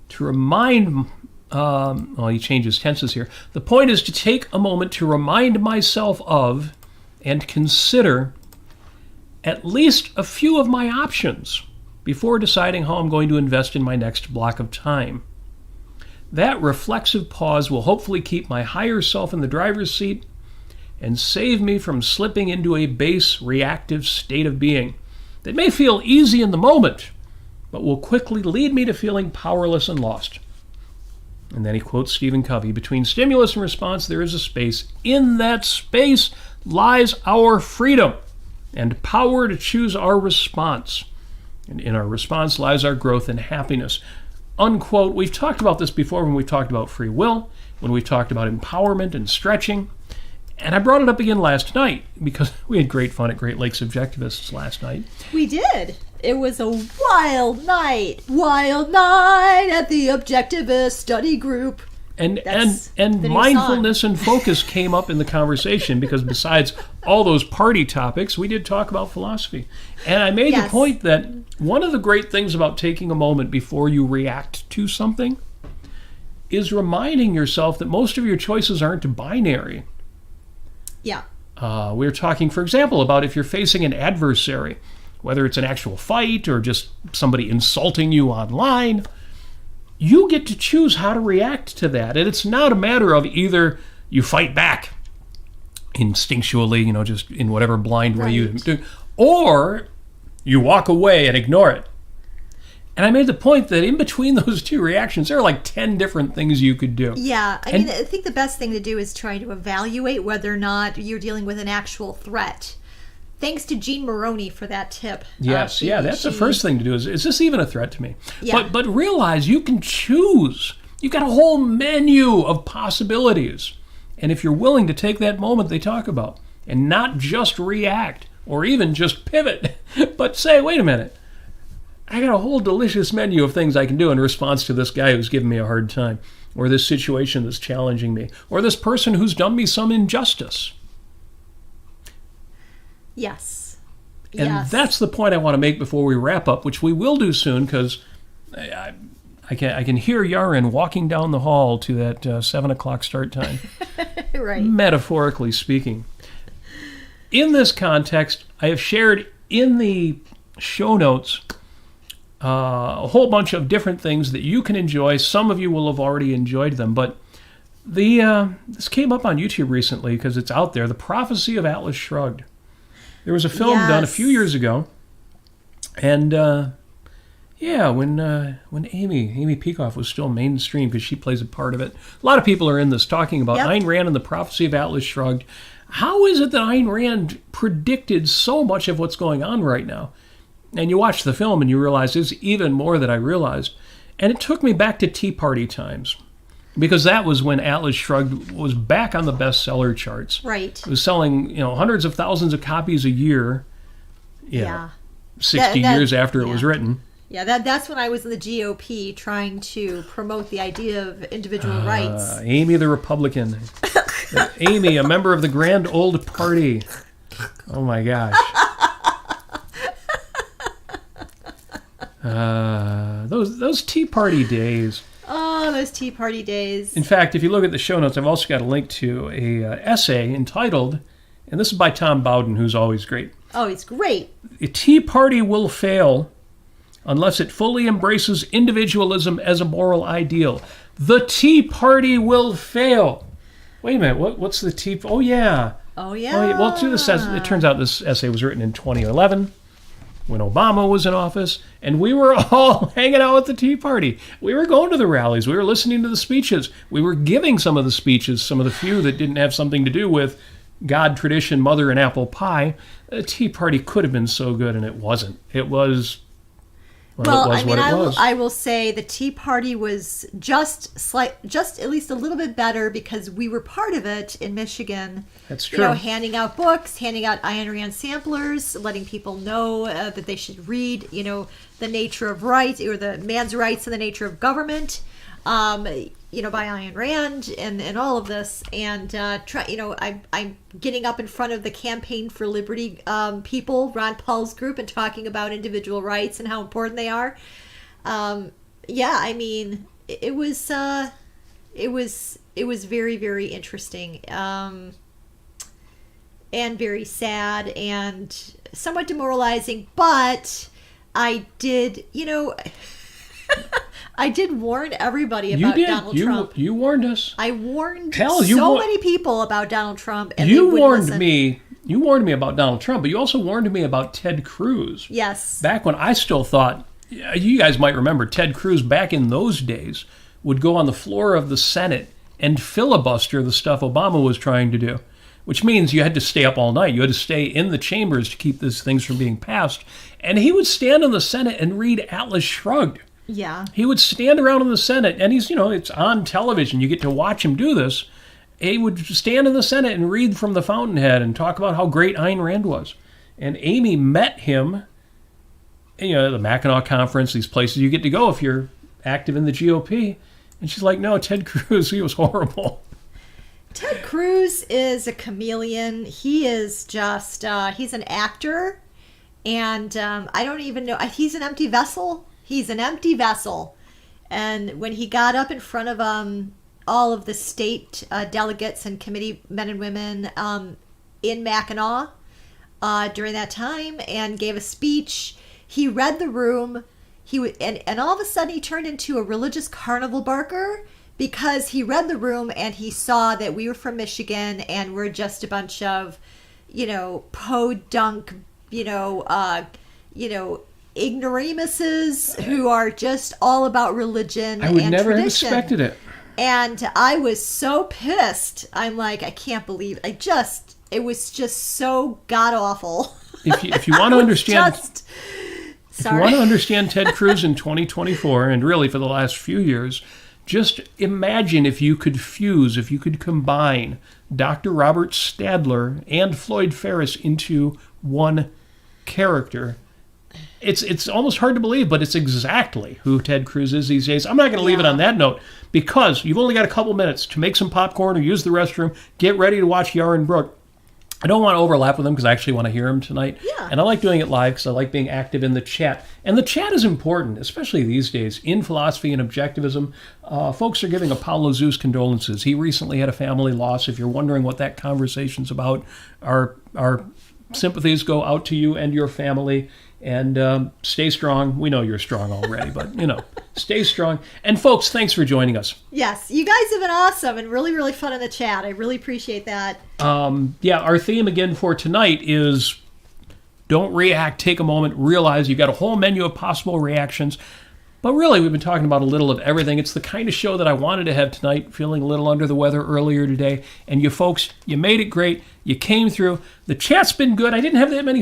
to remind, he changes tenses here. The point is to take a moment to remind myself of and consider at least a few of my options before deciding how I'm going to invest in my next block of time. That reflexive pause will hopefully keep my higher self in the driver's seat and save me from slipping into a base reactive state of being that may feel easy in the moment, but will quickly lead me to feeling powerless and lost. And then he quotes Stephen Covey, between stimulus and response, there is a space. In that space lies our freedom and power to choose our response. And in our response lies our growth and happiness. Unquote. We've talked about this before when we've talked about free will, when we've talked about empowerment and stretching. And I brought it up again last night because we had great fun at Great Lakes Objectivists last night. We did. It was a wild night. Wild night at the Objectivist study group. And mindfulness and focus came up in the conversation because besides all those party topics, we did talk about philosophy. And I made the point that one of the great things about taking a moment before you react to something is reminding yourself that most of your choices aren't binary. Yeah. We were talking, for example, about if you're facing an adversary, whether it's an actual fight or just somebody insulting you online, you get to choose how to react to that. And it's not a matter of either you fight back instinctually, just in whatever blind way you do, or you walk away and ignore it. And I made the point that in between those two reactions, there are like 10 different things you could do. Yeah, I mean, I think the best thing to do is try to evaluate whether or not you're dealing with an actual threat. Thanks to Jean Maroney for that tip. Yes, that's the first thing to do. Is this even a threat to me? Yeah. But realize you can choose. You've got a whole menu of possibilities. And if you're willing to take that moment they talk about and not just react or even just pivot, but say, wait a minute, I got a whole delicious menu of things I can do in response to this guy who's giving me a hard time, or this situation that's challenging me, or this person who's done me some injustice. Yes. And that's the point I want to make before we wrap up, which we will do soon, because I can hear Yaren walking down the hall to that 7 o'clock start time. Right. Metaphorically speaking. In this context, I have shared in the show notes a whole bunch of different things that you can enjoy. Some of you will have already enjoyed them, but this came up on YouTube recently because it's out there. The Prophecy of Atlas Shrugged. There was a film done a few years ago, and when Amy Peikoff was still mainstream because she plays a part of it. A lot of people are in this talking about Ayn Rand and the Prophecy of Atlas Shrugged. How is it that Ayn Rand predicted so much of what's going on right now? And you watch the film and you realize there's even more that I realized. And it took me back to Tea Party times, because that was when Atlas Shrugged was back on the bestseller charts. Right. It was selling, hundreds of thousands of copies a year. 60 years after it was written. Yeah, that's when I was in the GOP trying to promote the idea of individual rights. Amy the Republican. Amy, a member of the Grand Old Party. Oh my gosh. Those Tea Party days. Oh, those Tea Party days. In fact, if you look at the show notes, I've also got a link to a essay entitled, and this is by Tom Bowden, who's always great. Oh, he's great. A Tea Party will fail unless it fully embraces individualism as a moral ideal. The Tea Party will fail. Wait a minute, what's the Tea... Oh, yeah. Well, it turns out this essay was written in 2011. When Obama was in office, and we were all hanging out at the Tea Party. We were going to the rallies. We were listening to the speeches. We were giving some of the speeches, some of the few that didn't have something to do with God, tradition, mother, and apple pie. The Tea Party could have been so good, and it wasn't. It was... I will say the Tea Party was just at least a little bit better because we were part of it in Michigan. That's true. Handing out books, handing out Ayn Rand samplers, letting people know that they should read, The Nature of Rights, or the Man's Rights and the Nature of Government, by Ayn Rand, and all of this. And I'm getting up in front of the Campaign for Liberty people, Ron Paul's group, and talking about individual rights and how important they are. It was very, very interesting, and very sad and somewhat demoralizing. But I did, I did warn everybody about Donald Trump. You warned us. I warned many people about Donald Trump, and you warned me. You warned me about Donald Trump, but you also warned me about Ted Cruz. Yes. Back when I still thought, you guys might remember, Ted Cruz back in those days would go on the floor of the Senate and filibuster the stuff Obama was trying to do. which means you had to stay up all night. You had to stay in the chambers to keep these things from being passed. And he would stand in the Senate and read Atlas Shrugged. Yeah. He would stand around in the Senate, and he's, it's on television. You get to watch him do this. He would stand in the Senate and read from the fountainhead and talk about how great Ayn Rand was. And Amy met him, the Mackinac Conference, these places you get to go if you're active in the GOP. And she's like, no, Ted Cruz, he was horrible. Ted Cruz is a chameleon. He is just, he's an actor. And I don't even know, he's an empty vessel. He's an empty vessel. And when he got up in front of all of the state delegates and committee men and women in Mackinac during that time and gave a speech, he read the room. And all of a sudden he turned into a religious carnival barker because he read the room and he saw that we were from Michigan and we're just a bunch of, podunk, ignoramuses who are just all about religion and tradition. I would never have expected it. And I was so pissed. I'm like, I can't believe it was just so god awful. If you want to understand if you want to understand Ted Cruz in 2024 and really for the last few years, just imagine if you could combine Dr. Robert Stadler and Floyd Ferris into one character. It's almost hard to believe, but it's exactly who Ted Cruz is these days. I'm not going to leave it on that note because you've only got a couple minutes to make some popcorn or use the restroom. Get ready to watch Yaron Brook. I don't want to overlap with him because I actually want to hear him tonight. Yeah. And I like doing it live because I like being active in the chat. And the chat is important, especially these days, in philosophy and objectivism. Folks are giving Apollo Zeus condolences. He recently had a family loss. If you're wondering what that conversation's about, our sympathies go out to you and your family. And stay strong. We know you're strong already, but, stay strong. And folks, thanks for joining us. Yes, you guys have been awesome and really, really fun in the chat. I really appreciate that. Our theme again for tonight is don't react, take a moment, realize you've got a whole menu of possible reactions. But really, we've been talking about a little of everything. It's the kind of show that I wanted to have tonight, feeling a little under the weather earlier today. And you folks, you made it great. You came through. The chat's been good. I didn't have that many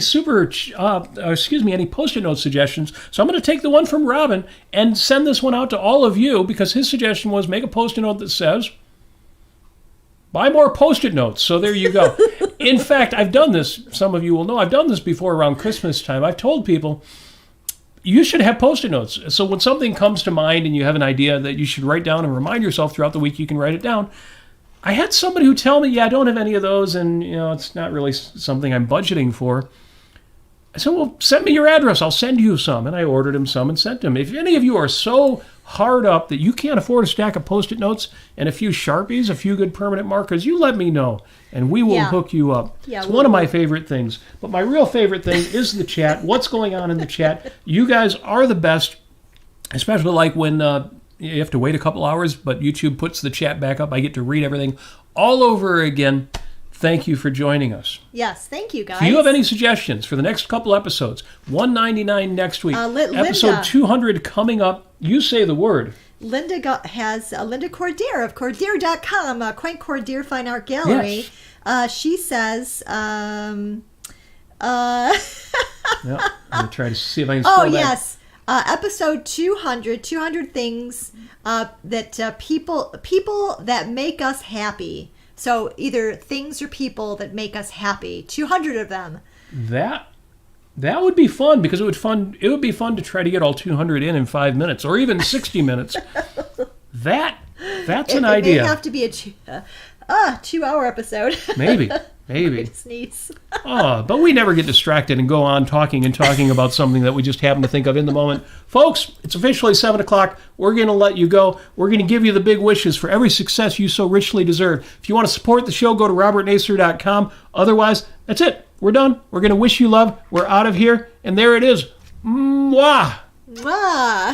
any Post-it note suggestions. So I'm going to take the one from Robin and send this one out to all of you because his suggestion was make a Post-it note that says, buy more Post-it notes. So there you go. In fact, I've done this. Some of you will know I've done this before around Christmas time. I've told people, you should have Post-it notes. So when something comes to mind and you have an idea that you should write down and remind yourself throughout the week, you can write it down. I had somebody who tell me, I don't have any of those and, it's not really something I'm budgeting for. I said, well, send me your address. I'll send you some. And I ordered him some and sent them. If any of you are so hard up that you can't afford a stack of Post-it notes and a few Sharpies, a few good permanent markers, you let me know and we will hook you up. Yeah, it's one of my favorite things. But my real favorite thing is the chat. What's going on in the chat? You guys are the best, especially like when you have to wait a couple hours, but YouTube puts the chat back up. I get to read everything all over again. Thank you for joining us. Yes, thank you, guys. If you have any suggestions for the next couple episodes, 199 next week, episode 200 coming up, you say the word. Linda has Linda Cordier of Cordier.com, Quaint Cordier Fine Art Gallery. Yes. She says, I'm going to try to see if I can spell that. Oh, yes. Episode 200 things that people that make us happy. So either things or people that make us happy. 200 of them. That would be fun because it would be fun to try to get all 200 in 5 minutes or even 60 minutes. That's an idea. It may have to be a 2-hour episode. Maybe. Sneeze. But we never get distracted and go on talking about something that we just happen to think of in the moment. Folks, it's officially 7 o'clock. We're going to let you go. We're going to give you the big wishes for every success you so richly deserve. If you want to support the show, go to robertnasir.com. Otherwise, that's it. We're done. We're going to wish you love. We're out of here. And there it is. Mwah! Mwah!